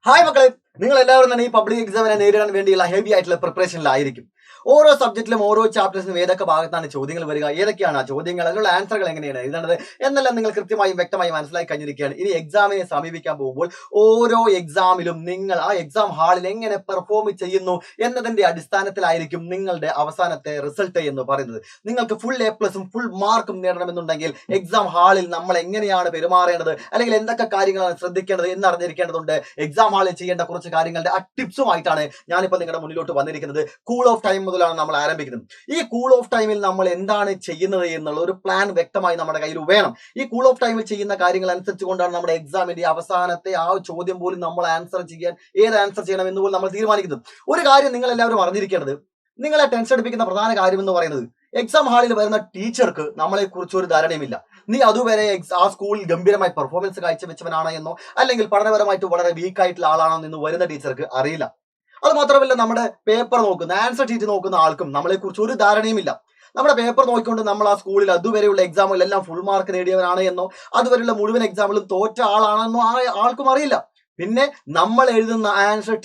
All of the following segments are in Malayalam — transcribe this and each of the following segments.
ഹായ് മക്കളെ, നിങ്ങൾ എല്ലാവരും തന്നെ ഈ പബ്ലിക് എക്സാമിനെ നേരിടാൻ വേണ്ടിയുള്ള ഹെവി ആയിട്ടുള്ള പ്രിപ്പറേഷനിലായിരിക്കും. ഓരോ സബ്ജക്റ്റിലും ഓരോ ചാപ്റ്റേഴ്സിനും ഏതൊക്കെ ഭാഗത്താണ് ചോദ്യങ്ങൾ വരിക, ഏതൊക്കെയാണ് ആ ചോദ്യങ്ങൾ, അതിനുള്ള ആൻസറുകൾ എങ്ങനെയാണ് എഴുതേണ്ടത് എന്നെല്ലാം നിങ്ങൾ കൃത്യമായും വ്യക്തമായും മനസ്സിലാക്കി കഴിഞ്ഞിരിക്കുകയാണ്. ഇനി എക്സാമിനെ സമീപിക്കാൻ പോകുമ്പോൾ ഓരോ എക്സാമിലും നിങ്ങൾ ആ എക്സാം ഹാളിൽ എങ്ങനെ പെർഫോം ചെയ്യുന്നു എന്നതിന്റെ അടിസ്ഥാനത്തിലായിരിക്കും നിങ്ങളുടെ അവസാനത്തെ റിസൾട്ട് എന്ന് പറയുന്നത്. നിങ്ങൾക്ക് ഫുൾ A+ഉം ഫുൾ മാർക്കും നേടണമെന്നുണ്ടെങ്കിൽ എക്സാം ഹാളിൽ നമ്മൾ എങ്ങനെയാണ് പെരുമാറേണ്ടത്, അല്ലെങ്കിൽ എന്തൊക്കെ കാര്യങ്ങളാണ് ശ്രദ്ധിക്കേണ്ടത് എന്ന് അറിഞ്ഞിരിക്കേണ്ടതുണ്ട്. എക്സാം ഹാളിൽ ചെയ്യേണ്ട കുറച്ച് കാര്യങ്ങളുടെ ആ ടിപ്സുമായിട്ടാണ് ഞാനിപ്പോൾ നിങ്ങളുടെ മുന്നിലോട്ട് വന്നിരിക്കുന്നത്. കൂൾ ഓഫ് ടൈം മുതലാണ് നമ്മൾ ആരംഭിക്കുന്നത്. ഈ കൂൾ ഓഫ് ടൈമിൽ നമ്മൾ എന്താണ് ചെയ്യുന്നത് എന്നുള്ള ഒരു പ്ലാൻ വ്യക്തമായി നമ്മുടെ കയ്യിൽ വേണം. ഈ കൂൾ ഓഫ് ടൈമിൽ ചെയ്യുന്ന കാര്യങ്ങൾ അനുസരിച്ചുകൊണ്ടാണ് നമ്മുടെ എക്സാമിന്റെ അവസാനത്തെ ആ ചോദ്യം പോലും നമ്മൾ ആൻസർ ചെയ്യാൻ, ഏത് ആൻസർ ചെയ്യണം എന്ന് പോലും നമ്മൾ തീരുമാനിക്കുന്നത്. ഒരു കാര്യം നിങ്ങൾ എല്ലാവരും അറിഞ്ഞിരിക്കേണ്ടത്, നിങ്ങളെ ടെൻഷൻ അടിപ്പിക്കുന്ന പ്രധാന കാര്യം എന്ന് പറയുന്നത്, എക്സാം ഹാളിൽ വരുന്ന ടീച്ചർക്ക് നമ്മളെ കുറിച്ച് ഒരു ധാരണയുമില്ല. നീ അതുവരെ ആ സ്കൂളിൽ ഗംഭീരമായി പെർഫോമൻസ് കാഴ്ചവെച്ചവനാണോ എന്നോ, അല്ലെങ്കിൽ പഠനപരമായിട്ട് വളരെ വീക്ക് ആയിട്ടുള്ള ആളാണോ എന്ന് വരുന്ന ടീച്ചർക്ക് അറിയില്ല. അത് മാത്രമല്ല, നമ്മുടെ പേപ്പർ നോക്കുന്ന, ആൻസർ ഷീറ്റ് നോക്കുന്ന ആൾക്കും നമ്മളെ കുറിച്ച് ഒരു ധാരണയുമില്ല. നമ്മുടെ പേപ്പർ നോക്കിക്കൊണ്ട് നമ്മൾ ആ സ്കൂളിൽ അതുവരെയുള്ള എക്സാമുകളെല്ലാം ഫുൾ മാർക്ക് നേടിയവനാണ് എന്നോ, അതുവരെയുള്ള മുഴുവൻ എക്സാമിലും തോറ്റ ആളാണെന്നോ ആ ആൾക്കും അറിയില്ല. പിന്നെ നമ്മൾ എഴുതുന്ന ആൻസർ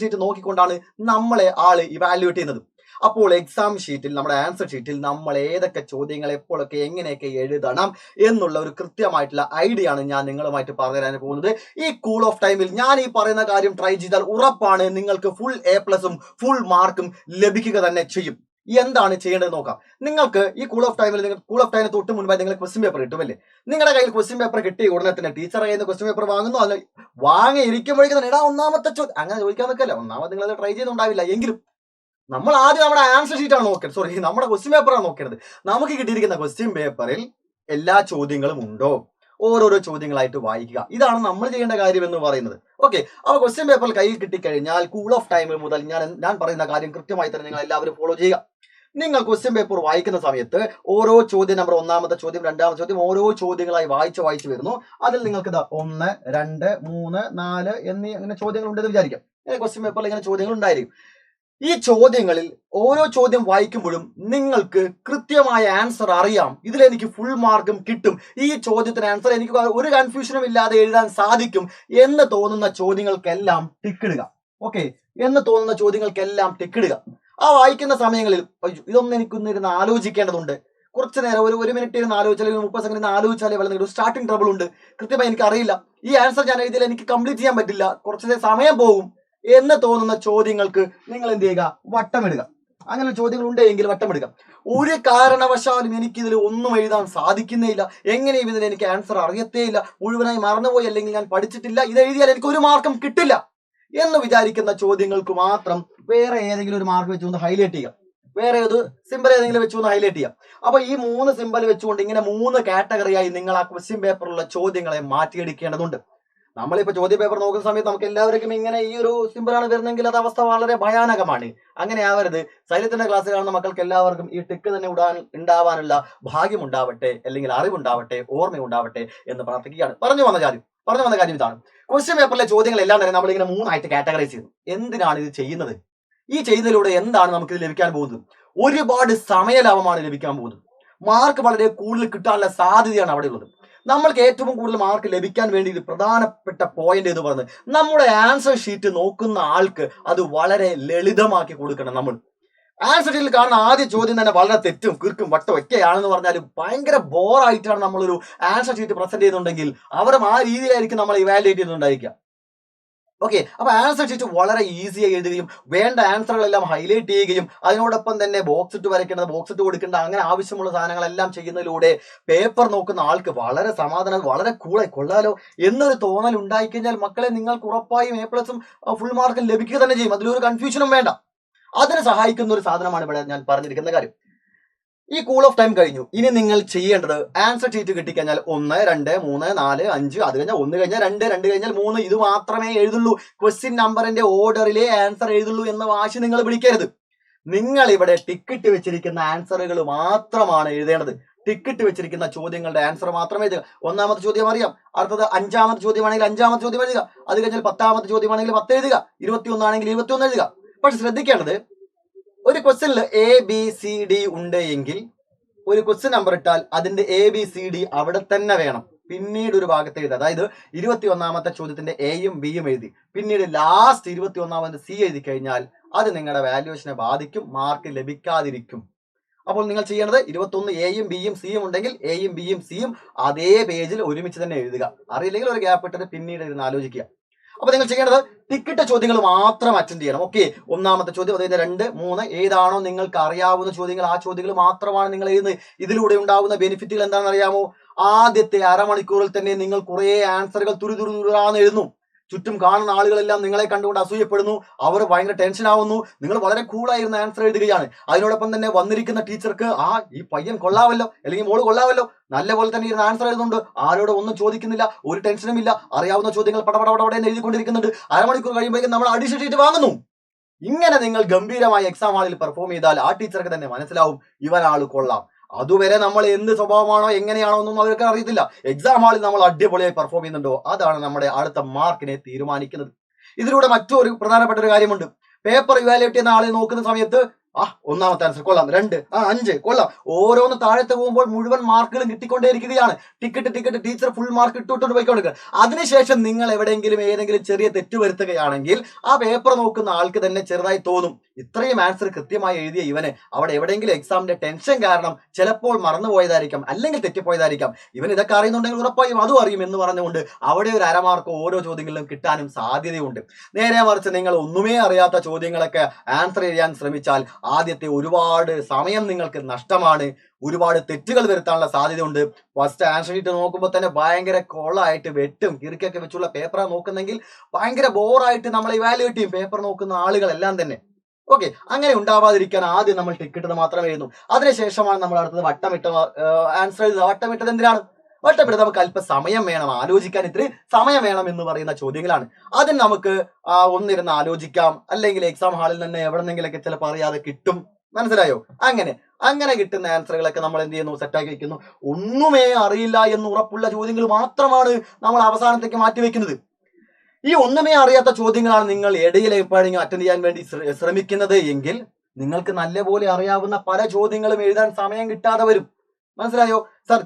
ഷീറ്റ് നോക്കിക്കൊണ്ടാണ് നമ്മളെ ആള് ഇവാലുവേറ്റ് ചെയ്യുന്നത്. അപ്പോൾ എക്സാം ഷീറ്റിൽ, നമ്മുടെ ആൻസർ ഷീറ്റിൽ നമ്മൾ ഏതൊക്കെ ചോദ്യങ്ങൾ എപ്പോഴൊക്കെ എങ്ങനെയൊക്കെ എഴുതണം എന്നുള്ള ഒരു കൃത്യമായിട്ടുള്ള ഐഡിയ ആണ് ഞാൻ നിങ്ങളുമായിട്ട് പറഞ്ഞു തരാൻ പോകുന്നത്. ഈ കൂൾ ഓഫ് ടൈമിൽ ഞാൻ ഈ പറയുന്ന കാര്യം ട്രൈ ചെയ്താൽ ഉറപ്പാണ് നിങ്ങൾക്ക് ഫുൾ A+ഉം ഫുൾ മാർക്കും ലഭിക്കുക തന്നെ ചെയ്യും. എന്താണ് ചെയ്യേണ്ടത് നോക്കാം. നിങ്ങൾക്ക് ഈ കൂൾ ഓഫ് ടൈമിന് തൊട്ട് മുൻപായി നിങ്ങൾ ക്വസ്റ്റ്യൻ പേപ്പർ കിട്ടുമല്ലേ? നിങ്ങളുടെ കയ്യിൽ ക്വസ്റ്റ്യൻ പേപ്പർ കിട്ടിയ ഉടനെ തന്നെ ടീച്ചർ കയ്യിൽ നിന്ന് ക്വസ്റ്റ്യൻ പേപ്പർ വാങ്ങുന്നു, അല്ല വാങ്ങി ഇരിക്കുമ്പോഴേക്കും തന്നെ ഒന്നാമത്തെ ചോദ്യം, അങ്ങനെ ചോദിക്കാൻ നിൽക്കല്ല. ഒന്നാമത് നിങ്ങൾ അത് ട്രൈ ചെയ്തുണ്ടാവില്ല എങ്കിലും നമ്മൾ ആദ്യം നമ്മുടെ ആൻസർ ഷീറ്റാണ് നോക്കേണ്ടത്, നമ്മുടെ ക്വസ്റ്റ്യൻ പേപ്പറാണ് നോക്കേണ്ടത്. നമുക്ക് കിട്ടിയിരിക്കുന്ന ക്വസ്റ്റ്യൻ പേപ്പറിൽ എല്ലാ ചോദ്യങ്ങളും ഉണ്ടോ, ഓരോരോ ചോദ്യങ്ങളായിട്ട് വായിക്കുക. ഇതാണ് നമ്മൾ ചെയ്യേണ്ട കാര്യം എന്ന് പറയുന്നത്. ഓക്കെ, അപ്പൊ ക്വസ്റ്റ്യൻ പേപ്പർ കയ്യിൽ കിട്ടിക്കഴിഞ്ഞാൽ കൂൾ ഓഫ് ടൈം മുതൽ ഞാൻ പറയുന്ന കാര്യം കൃത്യമായി തന്നെ നിങ്ങൾ എല്ലാവരും ഫോളോ ചെയ്യുക. നിങ്ങൾ ക്വസ്റ്റ്യൻ പേപ്പർ വായിക്കുന്ന സമയത്ത് ഓരോ ചോദ്യം നമ്പർ, ഒന്നാമത്തെ ചോദ്യം, രണ്ടാമത്തെ ചോദ്യം, ഓരോ ചോദ്യങ്ങളായി വായിച്ച് വരുന്നു. അതിൽ നിങ്ങൾക്ക് 1, 2, 3, 4 എന്നീ അങ്ങനെ ചോദ്യങ്ങൾ ഉണ്ടെന്ന് വിചാരിക്കാം. ക്വസ്റ്റ്യൻ പേപ്പറിൽ ഇങ്ങനെ ചോദ്യങ്ങൾ ഉണ്ടായിരിക്കും. ഈ ചോദ്യങ്ങളിൽ ഓരോ ചോദ്യം വായിക്കുമ്പോഴും നിങ്ങൾക്ക് കൃത്യമായ ആൻസർ അറിയാം. ഇതിലെനിക്ക് ഫുൾ മാർക്കും കിട്ടും, ഈ ചോദ്യത്തിന് ആൻസർ എനിക്ക് ഒരു കൺഫ്യൂഷനും ഇല്ലാതെ എഴുതാൻ സാധിക്കും എന്ന് തോന്നുന്ന ചോദ്യങ്ങൾക്കെല്ലാം ടിക്കിടുക. ഓക്കെ, എന്ന് തോന്നുന്ന ചോദ്യങ്ങൾക്കെല്ലാം ടിക്കിടുക. ആ വായിക്കുന്ന സമയങ്ങളിൽ ഇതൊന്നും എനിക്കൊന്നിരുന്ന് ആലോചിക്കേണ്ടതുണ്ട്. കുറച്ച് നേരം, ഒരു മിനിറ്റ് ഇരുന്ന് ആലോചിച്ചാൽ, 30 സെക്കൻഡ് ആലോചിച്ചാലേ വളരെ ഒരു സ്റ്റാർട്ടിംഗ് ട്രബിൾ ഉണ്ട്. കൃത്യമായി എനിക്ക് അറിയില്ല, ഈ ആൻസർ ഞാൻ എഴുതിയാൽ എനിക്ക് കംപ്ലീറ്റ് ചെയ്യാൻ പറ്റില്ല, കുറച്ച് സമയം പോകും എന്ന് തോന്നുന്ന ചോദ്യങ്ങൾക്ക് നിങ്ങൾ എന്ത് ചെയ്യുക? വട്ടമിടുക. അങ്ങനെ ചോദ്യങ്ങൾ ഉണ്ടെങ്കിൽ വട്ടമിടുക. ഒരു കാരണവശാലും എനിക്കിതിൽ ഒന്നും എഴുതാൻ സാധിക്കുന്നേയില്ല, എങ്ങനെയും ഇതിൽ എനിക്ക് ആൻസർ അറിയത്തേയില്ല, മുഴുവനായി മറന്നുപോയി, അല്ലെങ്കിൽ ഞാൻ പഠിച്ചിട്ടില്ല, ഇത് എഴുതിയാൽ എനിക്ക് ഒരു മാർക്കും കിട്ടില്ല എന്ന് വിചാരിക്കുന്ന ചോദ്യങ്ങൾക്ക് മാത്രം വേറെ ഏതെങ്കിലും ഒരു മാർക്ക് വെച്ചുകൊണ്ട് ഹൈലൈറ്റ് ചെയ്യുക. വേറെ ഒരു സിമ്പിൾ ഏതെങ്കിലും വെച്ചുകൊണ്ട് ഹൈലൈറ്റ് ചെയ്യാം. അപ്പൊ ഈ 3 സിമ്പിൾ വെച്ചുകൊണ്ട് ഇങ്ങനെ 3 കാറ്റഗറിയായി നിങ്ങൾ ആ ക്വസ്റ്റ്യൻ പേപ്പറിലുള്ള ചോദ്യങ്ങളെ മാറ്റിയെടുക്കേണ്ടതുണ്ട്. നമ്മളിപ്പോ ചോദ്യ പേപ്പർ നോക്കുന്ന സമയത്ത് നമുക്ക് എല്ലാവർക്കും ഇങ്ങനെ ഈ ഒരു സിമ്പിളാണ് വരുന്നെങ്കിൽ അത് അവസ്ഥ വളരെ ഭയാനകമാണ്. അങ്ങനെ ആവരുത്. സൈലത്തിന്റെ ക്ലാസ് കാണുന്ന മക്കൾക്ക് എല്ലാവർക്കും ഈ ടിക്ക് തന്നെ ഉണ്ടാവാനുള്ള ഭാഗ്യം ഉണ്ടാവട്ടെ, അല്ലെങ്കിൽ അറിവുണ്ടാവട്ടെ, ഓർമ്മയുണ്ടാവട്ടെ എന്ന് പ്രാർത്ഥിക്കുകയാണ്. പറഞ്ഞു വന്ന കാര്യം ഇതാണ്. ക്വസ്റ്റ്യൻ പേപ്പറിലെ ചോദ്യങ്ങളെല്ലാം തന്നെ നമ്മൾ ഇങ്ങനെ 3 ആയിട്ട് കാറ്റഗറൈസ് ചെയ്യുന്നു. എന്തിനാണ് ഇത് ചെയ്യുന്നത്? ഈ ചെയ്യുന്നതിലൂടെ എന്താണ് നമുക്ക് ഇത് ലഭിക്കാൻ പോകുന്നത്? ഒരുപാട് സമയലാഭമാണ് ലഭിക്കാൻ പോകുന്നത്. മാർക്ക് വളരെ കൂടുതൽ കിട്ടാനുള്ള സാധ്യതയാണ് അവിടെ ഉള്ളത്. നമ്മൾക്ക് ഏറ്റവും കൂടുതൽ മാർക്ക് ലഭിക്കാൻ വേണ്ടി ഒരു പ്രധാനപ്പെട്ട പോയിന്റ് എന്ന് പറയുന്നത്, നമ്മുടെ ആൻസർ ഷീറ്റ് നോക്കുന്ന ആൾക്ക് അത് വളരെ ലളിതമാക്കി കൊടുക്കണം. നമ്മൾ ആൻസർ ഷീറ്റിൽ കാണുന്ന ആദ്യ ചോദ്യം തന്നെ വളരെ തെറ്റും കിർക്കും വട്ടം ഒക്കെയാണെന്ന് പറഞ്ഞാലും ഭയങ്കര ബോറായിട്ടാണ് നമ്മളൊരു ആൻസർ ഷീറ്റ് പ്രസന്റ് ചെയ്യുന്നുണ്ടെങ്കിൽ അവരും ആ രീതിയിലായിരിക്കും നമ്മൾ ഇവാലുവേറ്റ് ചെയ്യുന്നുണ്ടായിരിക്കുക. ഓക്കെ, അപ്പൊ ആൻസർ ഷീറ്റ് വളരെ ഈസിയായി എഴുതുകയും വേണ്ട ആൻസറുകളെല്ലാം ഹൈലൈറ്റ് ചെയ്യുകയും അതിനോടൊപ്പം തന്നെ ബോക്സ് ഇട്ട് വരയ്ക്കേണ്ടത് ബോക്സ് ഇട്ട് കൊടുക്കേണ്ട, അങ്ങനെ ആവശ്യമുള്ള സാധനങ്ങളെല്ലാം ചെയ്യുന്നതിലൂടെ പേപ്പർ നോക്കുന്ന ആൾക്ക് വളരെ സമാധാനം, വളരെ കൂളായി കൊള്ളാലോ എന്നൊരു തോന്നൽ ഉണ്ടായിക്കഴിഞ്ഞാൽ മക്കളെ നിങ്ങൾക്ക് ഉറപ്പായും A+ഉം ഫുൾ മാർക്കും ലഭിക്കുക തന്നെ ചെയ്യും. അതിലൊരു കൺഫ്യൂഷനും വേണ്ട. അതിന് സഹായിക്കുന്ന ഒരു സാധനമാണ് ഇവിടെ ഞാൻ പറഞ്ഞിരിക്കുന്ന കാര്യം. ഈ കൂൾ ഓഫ് ടൈം കഴിഞ്ഞു. ഇനി നിങ്ങൾ ചെയ്യേണ്ടത്, ആൻസർ ഷീറ്റ് കിട്ടിക്കഴിഞ്ഞാൽ 1, 2, 3, 4, 5, അത് കഴിഞ്ഞാൽ 1 കഴിഞ്ഞാൽ 2, 2 കഴിഞ്ഞാൽ 3, ഇത് മാത്രമേ എഴുതുള്ളൂ. ക്വസ്റ്റ്യൻ നമ്പറിന്റെ ഓർഡറിലെ ആൻസർ എഴുതുള്ളൂ എന്ന വാശി നിങ്ങൾ പിടിക്കരുത്. നിങ്ങൾ ഇവിടെ ടിക്കറ്റ് വെച്ചിരിക്കുന്ന ആൻസറുകൾ മാത്രമാണ് എഴുതേണ്ടത്. ടിക്കറ്റ് വെച്ചിരിക്കുന്ന ചോദ്യങ്ങളുടെ ആൻസർ മാത്രമേ എഴുതുക. 1ാമത്തെ ചോദ്യം അറിയാം, അടുത്തത് 5ാമത്തെ ചോദ്യമാണെങ്കിൽ 5ാമത്തെ ചോദ്യം എഴുതുക, അത് കഴിഞ്ഞാൽ 10ാമത്തെ ചോദ്യമാണെങ്കിൽ 10 എഴുതുക, 21 ആണെങ്കിൽ 21 എഴുതുക. പക്ഷെ ശ്രദ്ധിക്കേണ്ടത്, ഒരു ക്വസ്റ്റ്യനിൽ ABCD ഉണ്ട് എങ്കിൽ ഒരു ക്വസ്റ്റ്യൻ നമ്പർ ഇട്ടാൽ അതിന്റെ ABCD അവിടെ തന്നെ വേണം. പിന്നീട് ഒരു ഭാഗത്ത് എഴുതുക. അതായത് 21ാമത്തെ ചോദ്യത്തിന്റെ എയും ബിയും എഴുതി പിന്നീട് ലാസ്റ്റ് 21ാമത് സി എഴുതി കഴിഞ്ഞാൽ അത് നിങ്ങളുടെ വാല്യുവേഷനെ ബാധിക്കും, മാർക്ക് ലഭിക്കാതിരിക്കും. അപ്പോൾ നിങ്ങൾ ചെയ്യേണ്ടത് 21 എയും ബിയും സിയും ഉണ്ടെങ്കിൽ എയും ബിയും സിയും അതേ പേജിൽ ഒരുമിച്ച് തന്നെ എഴുതുക. അറിയില്ലെങ്കിൽ ഒരു ഗ്യാപ്പ് ഇട്ടിട്ട് പിന്നീട് ഇരുന്ന് ആലോചിക്കുക. അപ്പൊ നിങ്ങൾ ചെയ്യേണ്ടത് ടിക്കറ്റ് ചോദ്യങ്ങൾ മാത്രം അറ്റൻഡ് ചെയ്യണം. ഓക്കെ, 1ാമത്തെ ചോദ്യം, അതായത് 2, 3 ഏതാണോ നിങ്ങൾക്ക് അറിയാവുന്ന ചോദ്യങ്ങൾ ആ ചോദ്യങ്ങൾ മാത്രമാണ് നിങ്ങൾ എഴുതുന്നത്. ഇതിലൂടെ ഉണ്ടാവുന്ന ബെനിഫിറ്റുകൾ എന്താണെന്ന് അറിയാമോ? ആദ്യത്തെ അരമണിക്കൂറിൽ തന്നെ നിങ്ങൾ കുറെ ആൻസറുകൾ തുരുതുരാന്ന് എഴുതുന്നു. ചുറ്റും കാണുന്ന ആളുകളെല്ലാം നിങ്ങളെ കണ്ടുകൊണ്ട് അസൂയപ്പെടുന്നു, അവർ ഭയങ്കര ടെൻഷൻ ആവുന്നു. നിങ്ങൾ വളരെ കൂളായിരുന്ന ആൻസർ എഴുതുകയാണ്. അതിനോടൊപ്പം തന്നെ വന്നിരിക്കുന്ന ടീച്ചർക്ക് ഈ പയ്യൻ കൊള്ളാവല്ലോ അല്ലെങ്കിൽ മോള് കൊള്ളാവല്ലോ, നല്ലപോലെ തന്നെ ഇരുന്ന് ആൻസർ എഴുതുന്നുണ്ട്, ആരോടും ഒന്നും ചോദിക്കുന്നില്ല, ഒരു ടെൻഷനും ഇല്ല, അറിയാവുന്ന ചോദ്യങ്ങൾ പടപടപടപടെ എഴുതിക്കൊണ്ടിരിക്കുന്നുണ്ട്. അരമണിക്കൂർ കഴിയുമ്പോഴേക്കും നമ്മൾ അഡീഷൻ ഷീറ്റ് വാങ്ങുന്നു. ഇങ്ങനെ നിങ്ങൾ ഗംഭീരമായി എക്സാം ഹാളിൽ പെർഫോം ചെയ്താൽ ആ ടീച്ചർക്ക് തന്നെ മനസ്സിലാവും ഇവനാള് കൊള്ളാം. അതുവരെ നമ്മൾ എന്ത് സ്വഭാവമാണോ എങ്ങനെയാണോ ഒന്നും അവർക്ക് അറിയത്തില്ല. എക്സാം ഹാളിൽ നമ്മൾ അടിപൊളിയായി പെർഫോം ചെയ്യുന്നുണ്ടോ അതാണ് നമ്മുടെ അടുത്ത മാർക്കിനെ തീരുമാനിക്കുന്നത്. ഇതിലൂടെ മറ്റൊരു പ്രധാനപ്പെട്ട ഒരു കാര്യമുണ്ട്. പേപ്പർ ഇവാലുവേറ്റ് ചെയ്യുന്ന ആളെ നോക്കുന്ന സമയത്ത് 1ാമത്തെ ആൻസർ കൊള്ളാം, 2, 5 കൊള്ളാം, ഓരോന്ന് താഴത്ത് പോകുമ്പോൾ മുഴുവൻ മാർക്കുകളും കിട്ടിക്കൊണ്ടേയിരിക്കുകയാണ്. ടിക്കറ്റ് ടീച്ചർ ഫുൾ മാർക്ക് ഇട്ടുകൊണ്ട് പോയിക്കൊണ്ടിരിക്കുക. അതിനുശേഷം നിങ്ങൾ ഏതെങ്കിലും ചെറിയ തെറ്റ് വരുത്തുകയാണെങ്കിൽ ആ പേപ്പർ നോക്കുന്ന ആൾക്ക് തന്നെ ചെറുതായി തോന്നും, ഇത്രയും ആൻസർ കൃത്യമായി എഴുതിയ ഇവന് അവിടെ എവിടെയെങ്കിലും എക്സാമിന്റെ ടെൻഷൻ കാരണം ചിലപ്പോൾ മറന്നുപോയതായിരിക്കാം, അല്ലെങ്കിൽ തെറ്റിപ്പോയതായിരിക്കാം, ഇവൻ ഇതൊക്കെ അറിയുന്നുണ്ടെങ്കിൽ ഉറപ്പായും അതും അറിയും എന്ന് പറഞ്ഞുകൊണ്ട് അവിടെ ഒരു അരമാർക്ക് ഓരോ ചോദ്യങ്ങളിലും കിട്ടാനും സാധ്യതയുണ്ട്. നേരെ മറിച്ച് നിങ്ങൾ ഒന്നുമേ അറിയാത്ത ചോദ്യങ്ങളൊക്കെ ആൻസർ ചെയ്യാൻ ശ്രമിച്ചാൽ ആദ്യത്തെ ഒരുപാട് സമയം നിങ്ങൾക്ക് നഷ്ടമാണ്, ഒരുപാട് തെറ്റുകൾ വരുത്താനുള്ള സാധ്യതയുണ്ട്. ഫസ്റ്റ് ആൻസർ ഷീറ്റ് നോക്കുമ്പോൾ തന്നെ ഭയങ്കര കൊള്ളായിട്ട് വെട്ടും കിറുക്കൊക്കെ വെച്ചുള്ള പേപ്പറാണ് നോക്കുന്നെങ്കിൽ ഭയങ്കര ബോറായിട്ട് നമ്മൾ ഇവാലുവേറ്റ് ചെയ്യും പേപ്പർ നോക്കുന്ന ആളുകളെല്ലാം തന്നെ. ഓക്കെ, അങ്ങനെ ഉണ്ടാവാതിരിക്കാൻ ആദ്യം നമ്മൾ ടിക്കറ്റ് മാത്രമേ എഴുതുന്നു. അതിനുശേഷമാണ് നമ്മൾ അടുത്തത് വട്ടമിട്ട ആൻസർ എഴുതുക. വട്ടമിട്ടത് എന്തിനാണ്? വട്ടമിട്ടത് നമുക്ക് അല്പം സമയം വേണം, ആലോചിക്കാൻ ഇത്തിരി സമയം വേണം എന്ന് പറയുന്ന ചോദ്യങ്ങളാണ്. അതിന് നമുക്ക് ഒന്നിരുന്ന് ആലോചിക്കാം, അല്ലെങ്കിൽ എക്സാം ഹാളിൽ നിന്ന് എവിടെന്നെങ്കിലൊക്കെ ചിലപ്പോൾ അറിയാതെ കിട്ടും. മനസ്സിലായോ? അങ്ങനെ കിട്ടുന്ന ആൻസറുകളൊക്കെ നമ്മൾ എന്ത് ചെയ്യുന്നു? സെറ്റാക്കി വെക്കുന്നു. ഒന്നുമേ അറിയില്ല എന്ന് ഉറപ്പുള്ള ചോദ്യങ്ങൾ മാത്രമാണ് നമ്മൾ അവസാനത്തേക്ക് മാറ്റിവെക്കുന്നത്. ഈ ഒന്നുമേ അറിയാത്ത ചോദ്യങ്ങളാണ് നിങ്ങൾ ഇടയിൽ എപ്പോഴെങ്കിലും അറ്റൻഡ് ചെയ്യാൻ വേണ്ടി ശ്രമിക്കുന്നത് എങ്കിൽ നിങ്ങൾക്ക് നല്ലപോലെ അറിയാവുന്ന പല ചോദ്യങ്ങളും എഴുതാൻ സമയം കിട്ടാതെ വരും. മനസ്സിലായോ? സർ,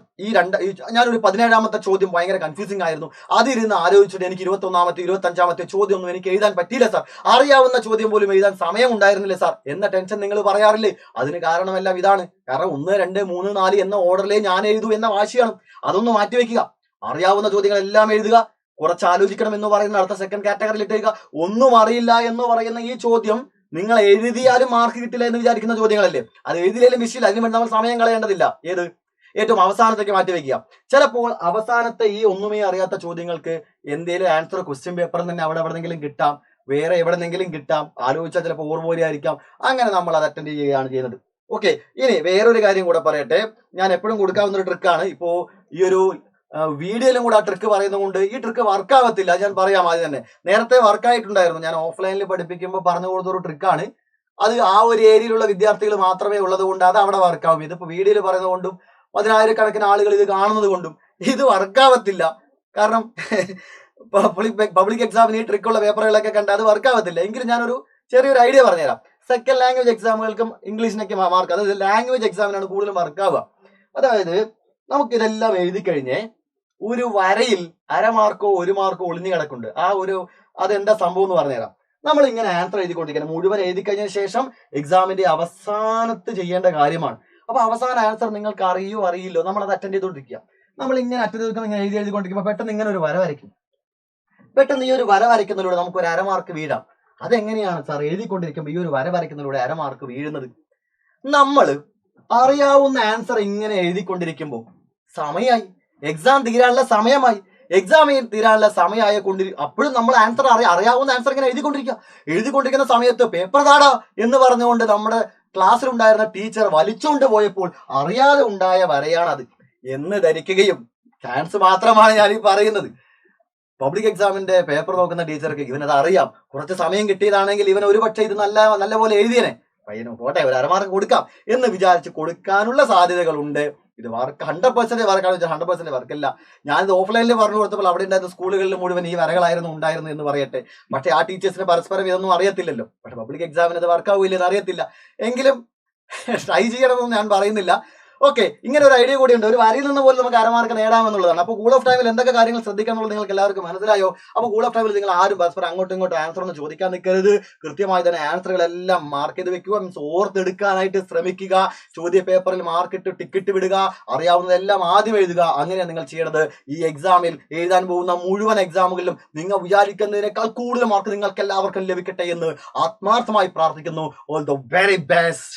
ഞാനൊരു 17ാമത്തെ ചോദ്യം ഭയങ്കര കൺഫ്യൂസിംഗ് ആയിരുന്നു, അതിരുന്ന് ആലോചിച്ചിട്ട് എനിക്ക് 21ാമത്തെ 25ാമത്തെ ചോദ്യം ഒന്നും എനിക്ക് എഴുതാൻ പറ്റിയില്ല സാർ, അറിയാവുന്ന ചോദ്യം പോലും എഴുതാൻ സമയം ഉണ്ടായിരുന്നില്ല സാർ എന്ന ടെൻഷൻ നിങ്ങൾ പറയാറില്ലേ? അതിന് കാരണമെല്ലാം ഇതാണ്. കാരണം 1, 2, 3, 4 എന്ന ഓർഡറിലേ ഞാൻ എഴുതൂ എന്ന വാശിയാണ്. അതൊന്നും മാറ്റിവെക്കുക. അറിയാവുന്ന ചോദ്യങ്ങളെല്ലാം എഴുതുക, കുറച്ച് ആലോചിക്കണം എന്ന് പറയുന്ന അടുത്ത സെക്കൻഡ് കാറ്റഗറിയിൽ ഇട്ടേക്കുക. ഒന്നും അറിയില്ല എന്ന് പറയുന്ന ഈ ചോദ്യം നിങ്ങൾ എഴുതിയാലും മാർക്ക് കിട്ടില്ല എന്ന് വിചാരിക്കുന്ന ചോദ്യങ്ങളല്ലേ, അത് എഴുതിയാലും വിഷയമില്ല, അതിന് വേണ്ടി നമ്മൾ സമയം കളയേണ്ടതില്ല. ഏറ്റവും അവസാനത്തേക്ക് മാറ്റിവെക്കുക. ചിലപ്പോൾ അവസാനത്തെ ഈ ഒന്നുമേ അറിയാത്ത ചോദ്യങ്ങൾക്ക് എന്തേലും ആൻസർ ക്വസ്റ്റ്യൻ പേപ്പറിൽ തന്നെ അവിടെ എവിടെന്നെങ്കിലും കിട്ടാം, വേറെ എവിടെന്നെങ്കിലും കിട്ടാം, ആലോചിച്ചാൽ ചിലപ്പോൾ ഓർമ്മയായിരിക്കാം. അങ്ങനെ നമ്മൾ അത് അറ്റൻഡ് ചെയ്യുകയാണ് ചെയ്യുന്നത്. ഓക്കെ, ഇനി വേറൊരു കാര്യം കൂടെ പറയട്ടെ. ഞാൻ എപ്പോഴും കൊടുക്കാവുന്ന ഒരു ട്രിക്കാണ്. ഇപ്പോ ഈ ഒരു വീഡിയോയിലും കൂടെ ആ ട്രിക്ക് പറയുന്നത് കൊണ്ട് ഈ ട്രിക്ക് വർക്ക് ആവത്തില്ല, ഞാൻ പറയാം ആദ്യം തന്നെ. നേരത്തെ വർക്കായിട്ടുണ്ടായിരുന്നു, ഞാൻ ഓഫ്ലൈനിൽ പഠിപ്പിക്കുമ്പോൾ പറഞ്ഞു കൊടുത്തൊരു ട്രിക്കാണ്. അത് ആ ഒരു ഏരിയയിലുള്ള വിദ്യാർത്ഥികൾ മാത്രമേ ഉള്ളത് കൊണ്ട് അത് അവിടെ വർക്കാവും. ഇതിപ്പോ വീഡിയോയിൽ പറയുന്നത് കൊണ്ടും 10,000-കണക്കിന് ആളുകൾ ഇത് കാണുന്നത് കൊണ്ടും ഇത് വർക്കാവത്തില്ല. കാരണം പബ്ലിക് എക്സാമിന് ഈ ട്രിക്കുള്ള പേപ്പറുകളൊക്കെ കണ്ട് അത് വർക്കാവത്തില്ല. എങ്കിലും ഞാനൊരു ചെറിയൊരു ഐഡിയ പറഞ്ഞുതരാം. സെക്കൻഡ് ലാംഗ്വേജ് എക്സാമുകൾക്കും ഇംഗ്ലീഷിനൊക്കെ മാർക്ക്, അതായത് ലാംഗ്വേജ് എക്സാമിനാണ് കൂടുതലും വർക്കാവുക. അതായത് നമുക്കിതെല്ലാം എഴുതി കഴിഞ്ഞ് ഒരു വരയിൽ 1/2 മാർക്കോ 1 മാർക്കോ ഒളിഞ്ഞു കിടക്കുന്നുണ്ട്. അതെന്താ സംഭവം എന്ന് പറഞ്ഞുതരാം. നമ്മൾ ഇങ്ങനെ ആൻസർ എഴുതിക്കൊണ്ടിരിക്കണം. മുഴുവൻ എഴുതി കഴിഞ്ഞ ശേഷം എക്സാമിന്റെ അവസാനത്ത് ചെയ്യേണ്ട കാര്യമാണ്. അപ്പൊ അവസാന ആൻസർ നിങ്ങൾക്ക് അറിയോ അറിയില്ലോ, നമ്മൾ അത് അറ്റൻഡ് ചെയ്തുകൊണ്ടിരിക്കുക. നമ്മൾ ഇങ്ങനെ അറ്റൻഡ് ചെയ്തിരിക്കുമ്പോൾ ഇങ്ങനെ എഴുതിക്കൊണ്ടിരിക്കുമ്പോൾ പെട്ടെന്ന് ഇങ്ങനെ ഒരു വര വരയ്ക്കും. പെട്ടെന്ന് ഈ ഒരു വര വരയ്ക്കുന്നതിലൂടെ നമുക്ക് ഒരു 1/2 മാർക്ക് വീഴാം. അതെങ്ങനെയാണ് സാർ എഴുതിക്കൊണ്ടിരിക്കുമ്പോൾ ഈ ഒരു വര വരയ്ക്കുന്നതിലൂടെ 1/2 മാർക്ക് വീഴുന്നത്? നമ്മൾ അറിയാവുന്ന ആൻസർ ഇങ്ങനെ എഴുതിക്കൊണ്ടിരിക്കുമ്പോൾ സമയമായി, എക്സാം തീരാനുള്ള സമയമായി. എക്സാം തീരാനുള്ള സമയമായ അപ്പോഴും നമ്മൾ ആൻസർ അറിയാവുന്ന ആൻസർ ഇങ്ങനെ എഴുതിക്കൊണ്ടിരിക്കുന്ന സമയത്ത് പേപ്പർ താടാ എന്ന് പറഞ്ഞുകൊണ്ട് നമ്മുടെ ക്ലാസ്സിലുണ്ടായിരുന്ന ടീച്ചർ വലിച്ചുകൊണ്ട് പോയപ്പോൾ അറിയാതെ ഉണ്ടായ വരയാണത് എന്ന് ധരിക്കുകയും, ചാൻസ് മാത്രമാണ് ഞാൻ ഈ പറയുന്നത്. പബ്ലിക് എക്സാമിന്റെ പേപ്പർ നോക്കുന്ന ടീച്ചർക്ക് ഇവനത് അറിയാം, കുറച്ച് സമയം കിട്ടിയതാണെങ്കിൽ ഇവൻ ഒരുപക്ഷെ ഇത് നല്ല പോലെ എഴുതിയനെ, പയ്യനും പോട്ടെ ഒരു 1/2 മാർക്ക് കൊടുക്കാം എന്ന് വിചാരിച്ച് കൊടുക്കാനുള്ള സാധ്യതകളുണ്ട്. ഇത് 100% വർക്കാണ്, 100% വർക്കല്ല. ഞാനിത് ഓഫ്ലൈനിൽ പറഞ്ഞു കൊടുത്തപ്പോൾ അവിടെ ഉണ്ടായിരുന്ന സ്കൂളുകളിൽ മുഴുവൻ ഈ വരകളായിരുന്നു ഉണ്ടായിരുന്നു എന്ന് പറയട്ടെ. പക്ഷെ ആ ടീച്ചേഴ്സിന് പരസ്പരം ഇതൊന്നും അറിയത്തില്ലല്ലോ. പക്ഷെ പബ്ലിക് എക്സാമിന് ഇത് വർക്കാവില്ലെന്ന് അറിയത്തില്ല. എങ്കിലും ട്രൈ ചെയ്യണമെന്ന് ഞാൻ പറയുന്നില്ല. ഓക്കെ, ഇങ്ങനെ ഒരു ഐഡിയ കൂടി ഉണ്ട്. ഒരു വരിയിൽ നിന്ന് പോലും നമുക്ക് അരമാർക്ക് നേടാമെന്നുള്ളതാണ്. അപ്പോൾ കൂൾ ഓഫ് ടൈമിൽ എന്തൊക്കെ കാര്യങ്ങൾ ശ്രദ്ധിക്കണം എന്നുള്ളത് നിങ്ങൾക്ക് എല്ലാവർക്കും മനസ്സിലായോ? അപ്പോൾ കൂൾ ഓഫ് ടൈമിൽ നിങ്ങൾ ആരും പരസ്പരം അങ്ങോട്ടും ഇങ്ങോട്ടും ആൻസർ ഒന്നും ചോദിക്കാൻ നിൽക്കരുത്. കൃത്യമായി തന്നെ ആൻസറുകളെല്ലാം മാർക്ക് ചെയ്ത് വെക്കുക, ഓർത്തെടുക്കാനായിട്ട് ശ്രമിക്കുക. ചോദ്യ പേപ്പറിൽ മാർക്കിട്ട് ടിക്കറ്റ് വിടുക, അറിയാവുന്നതെല്ലാം ആദ്യം എഴുതുക. അങ്ങനെയാണ് നിങ്ങൾ ചെയ്യേണ്ടത്. ഈ എക്സാമിൽ എഴുതാൻ പോകുന്ന മുഴുവൻ എക്സാമുകളിലും നിങ്ങൾ വിചാരിക്കുന്നതിനേക്കാൾ കൂടുതൽ മാർക്ക് നിങ്ങൾക്ക് എല്ലാവർക്കും ലഭിക്കട്ടെ എന്ന് ആത്മാർത്ഥമായി പ്രാർത്ഥിക്കുന്നു. All the very best.